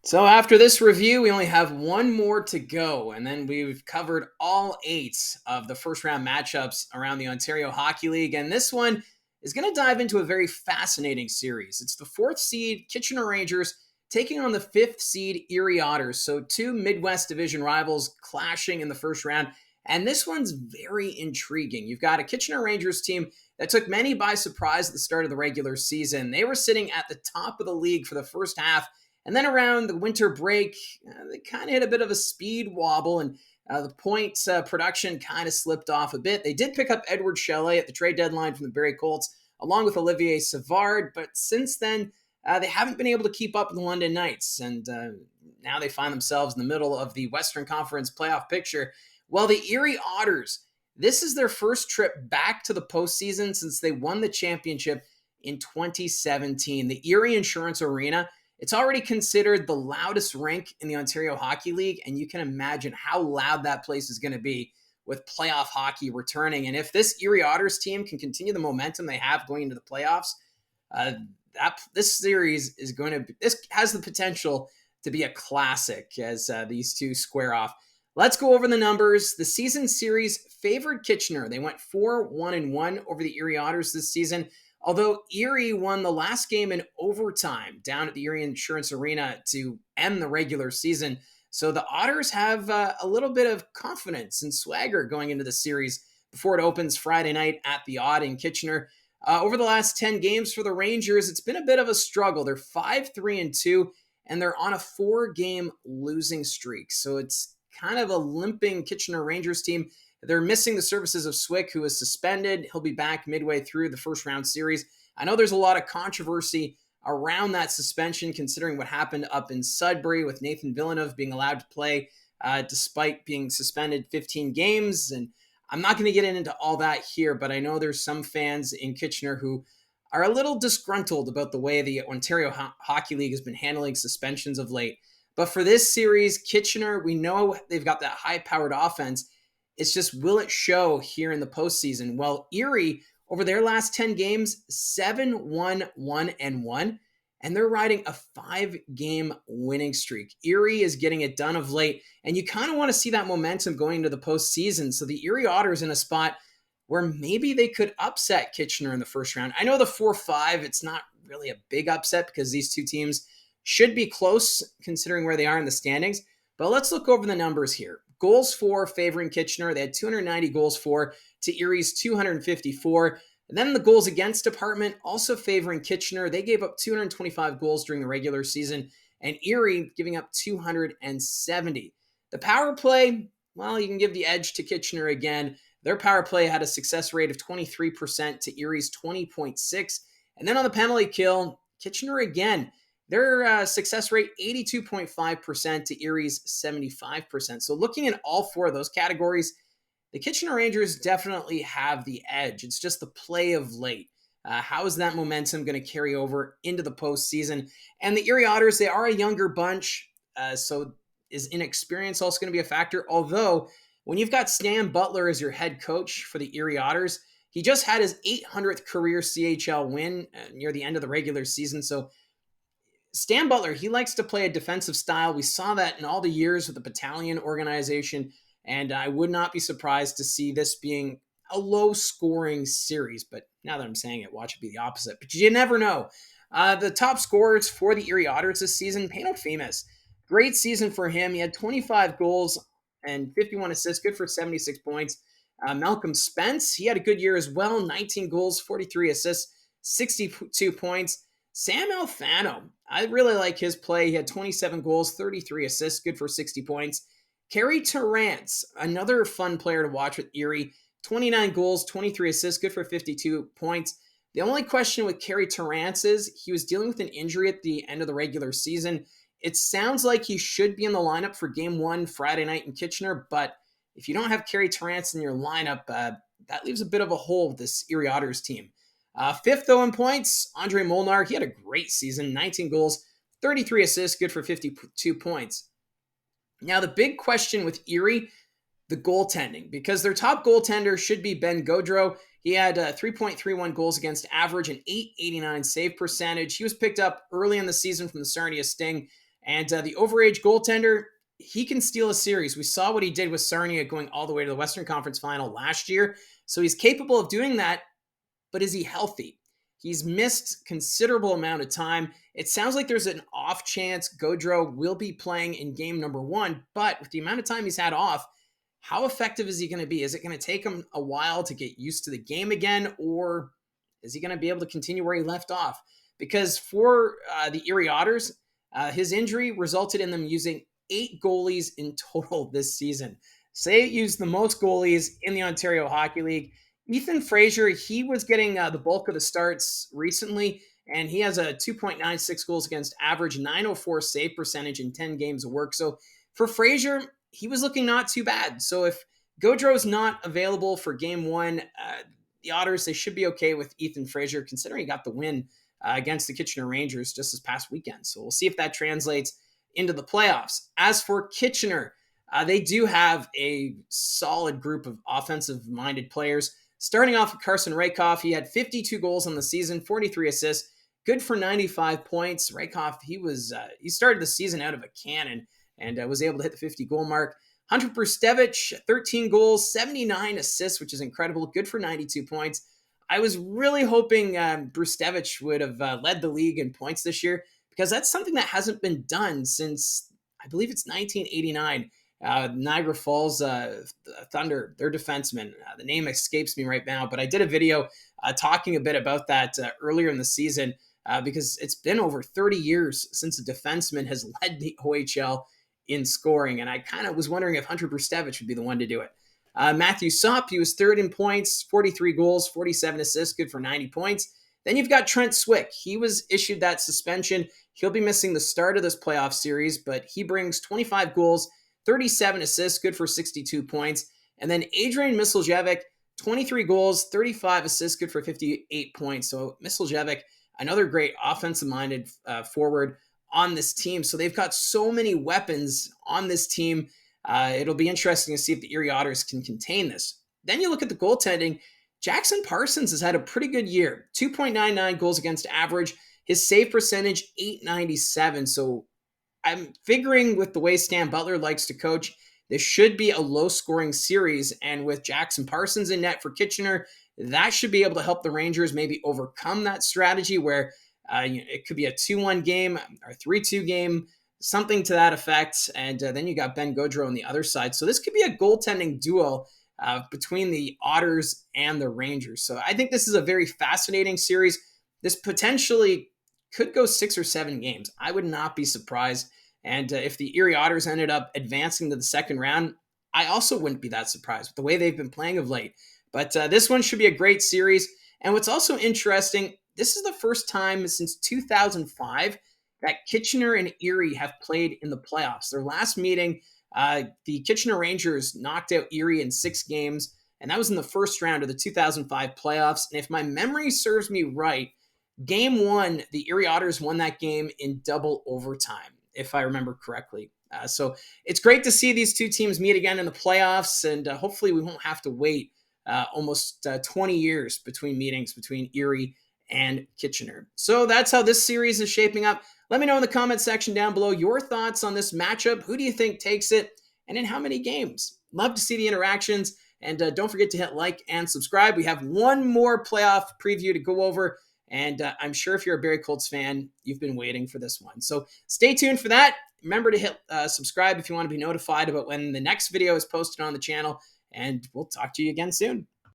So after this review, we only have one more to go, and then we've covered all 8 of the first round matchups around the Ontario Hockey League. And this one is going to dive into a very fascinating series. It's the 4th seed Kitchener Rangers taking on the 5th seed Erie Otters. So 2 Midwest Division rivals clashing in the first round. And this one's very intriguing. You've got a Kitchener Rangers team that took many by surprise at the start of the regular season. They were sitting at the top of the league for the first half, and then around the winter break, they kind of hit a bit of a speed wobble, and the points production kind of slipped off a bit. They did pick up Edward Shelley at the trade deadline from the Barrie Colts, along with Olivier Savard, but since then, they haven't been able to keep up with the London Knights, and now they find themselves in the middle of the Western Conference playoff picture. Well, the Erie Otters, this is their first trip back to the postseason since they won the championship in 2017. The Erie Insurance Arena, it's already considered the loudest rink in the Ontario Hockey League, and you can imagine how loud that place is going to be with playoff hockey returning. And if this Erie Otters team can continue the momentum they have going into the playoffs, this series is going to be, this has the potential to be a classic as these two square off. Let's go over the numbers. The season series favored Kitchener. They went 4-1-1 over the Erie Otters this season, although Erie won the last game in overtime down at the Erie Insurance Arena to end the regular season. So the Otters have a little bit of confidence and swagger going into the series before it opens Friday night at the Odd in Kitchener. Over the last 10 games for the Rangers, it's been a bit of a struggle. They're 5-3-2, and they're on a 4-game losing streak. So it's kind of a limping Kitchener Rangers team. They're missing the services of Swick, who is suspended. He'll be back midway through the first round series. I know there's a lot of controversy around that suspension, considering what happened up in Sudbury with Nathan Villeneuve being allowed to play despite being suspended 15 games. And I'm not going to get into all that here, but I know there's some fans in Kitchener who are a little disgruntled about the way the Ontario Hockey League has been handling suspensions of late. But for this series, Kitchener, we know they've got that high-powered offense. It's just, will it show here in the postseason? Well, Erie, over their last 10 games, 7-1-1-1, and they're riding a 5-game winning streak. Erie is getting it done of late, and you kind of want to see that momentum going into the postseason. So the Erie Otters in a spot where maybe they could upset Kitchener in the first round. I know the 4-5, it's not really a big upset because these two teams should be close considering where they are in the standings. But let's look over the numbers here. Goals for favoring Kitchener. They had 290 goals for to Erie's 254. And then the goals against department also favoring Kitchener. They gave up 225 goals during the regular season, and Erie giving up 270. The power play, well, you can give the edge to Kitchener again. Their power play had a success rate of 23% to Erie's 20.6. And then on the penalty kill, Kitchener again, their success rate, 82.5% to Erie's 75%. So looking at all 4 of those categories, the Kitchener Rangers definitely have the edge. It's just the play of late. How is that momentum going to carry over into the postseason? And the Erie Otters, they are a younger bunch, so is inexperience also going to be a factor? Although, when you've got Stan Butler as your head coach for the Erie Otters, he just had his 800th career CHL win near the end of the regular season, so Stan Butler, he likes to play a defensive style. We saw that in all the years with the battalion organization, and I would not be surprised to see this being a low-scoring series. But now that I'm saying it, watch it be the opposite. But you never know. The top scorers for the Erie Otters this season, Pano Femus. Great season for him. He had 25 goals and 51 assists, good for 76 points. Malcolm Spence, he had a good year as well. 19 goals, 43 assists, 62 points. Sam Alfano, I really like his play. He had 27 goals, 33 assists, good for 60 points. Carey Terrance, another fun player to watch with Erie, 29 goals, 23 assists, good for 52 points. The only question with Carey Terrance is he was dealing with an injury at the end of the regular season. It sounds like he should be in the lineup for Game 1 Friday night in Kitchener, but if you don't have Carey Terrance in your lineup, that leaves a bit of a hole with this Erie Otters team. 5th, though, in points, Andre Molnar. He had a great season, 19 goals, 33 assists, good for 52 points. Now, the big question with Erie, the goaltending, because their top goaltender should be Ben Gaudreau. He had 3.31 goals against average and 889 save percentage. He was picked up early in the season from the Sarnia Sting And the overage goaltender, he can steal a series. We saw what he did with Sarnia going all the way to the Western Conference Final last year. So he's capable of doing that, but is he healthy? He's missed considerable amount of time. It sounds like there's an off chance Gaudreau will be playing in game number 1, but with the amount of time he's had off, how effective is he going to be? Is it going to take him a while to get used to the game again, or is he going to be able to continue where he left off? Because for the Erie Otters, his injury resulted in them using 8 goalies in total this season. Say it used the most goalies in the Ontario Hockey League. Ethan Frazier, he was getting the bulk of the starts recently, and he has a 2.96 goals against average, 904 save percentage in 10 games of work. So for Frazier, he was looking not too bad. So if Gaudreau's not available for game 1, the Otters, they should be okay with Ethan Frazier, considering he got the win against the Kitchener Rangers just this past weekend. So we'll see if that translates into the playoffs. As for Kitchener, they do have a solid group of offensive-minded players. Starting off with Carson Rakoff, he had 52 goals on the season, 43 assists, good for 95 points. Rakoff, he started the season out of a cannon and was able to hit the 50-goal mark. Hunter Brustevich, 13 goals, 79 assists, which is incredible, good for 92 points. I was really hoping Brustevich would have led the league in points this year, because that's something that hasn't been done since, I believe it's 1989. Niagara Falls Thunder, their defenseman. The name escapes me right now, but I did a video talking a bit about that earlier in the season because it's been over 30 years since a defenseman has led the OHL in scoring, and I kind of was wondering if Hunter Brustevich would be the one to do it. Matthew Sopp, he was third in points, 43 goals, 47 assists, good for 90 points. Then you've got Trent Swick. He was issued that suspension. He'll be missing the start of this playoff series, but he brings 25 goals, 37 assists, good for 62 points. And then Adrian Misljevic, 23 goals, 35 assists, good for 58 points. So Misljevic, another great offensive-minded forward on this team. So they've got so many weapons on this team. It'll be interesting to see if the Erie Otters can contain this. Then you look at the goaltending. Jackson Parsons has had a pretty good year. 2.99 goals against average. His save percentage, 897. So I'm figuring with the way Stan Butler likes to coach, this should be a low-scoring series. And with Jackson Parsons in net for Kitchener, that should be able to help the Rangers maybe overcome that strategy where it could be a 2-1 game or 3-2 game, something to that effect. And then you got Ben Gaudreau on the other side. So this could be a goaltending duel between the Otters and the Rangers. So I think this is a very fascinating series. This potentially could go 6 or 7 games. I would not be surprised. And if the Erie Otters ended up advancing to the second round, I also wouldn't be that surprised with the way they've been playing of late. But this one should be a great series. And what's also interesting, this is the first time since 2005 that Kitchener and Erie have played in the playoffs. Their last meeting, the Kitchener Rangers knocked out Erie in 6 games, and that was in the first round of the 2005 playoffs. And if my memory serves me right, Game 1, the Erie Otters won that game in double overtime, if I remember correctly. So it's great to see these two teams meet again in the playoffs, and hopefully we won't have to wait almost 20 years between meetings between Erie and Kitchener. So that's how this series is shaping up. Let me know in the comment section down below your thoughts on this matchup. Who do you think takes it, and in how many games? Love to see the interactions, and don't forget to hit like and subscribe. We have one more playoff preview to go over, and I'm sure if you're a Barrie Colts fan, you've been waiting for this one. So stay tuned for that. Remember to hit subscribe if you want to be notified about when the next video is posted on the channel, and we'll talk to you again soon.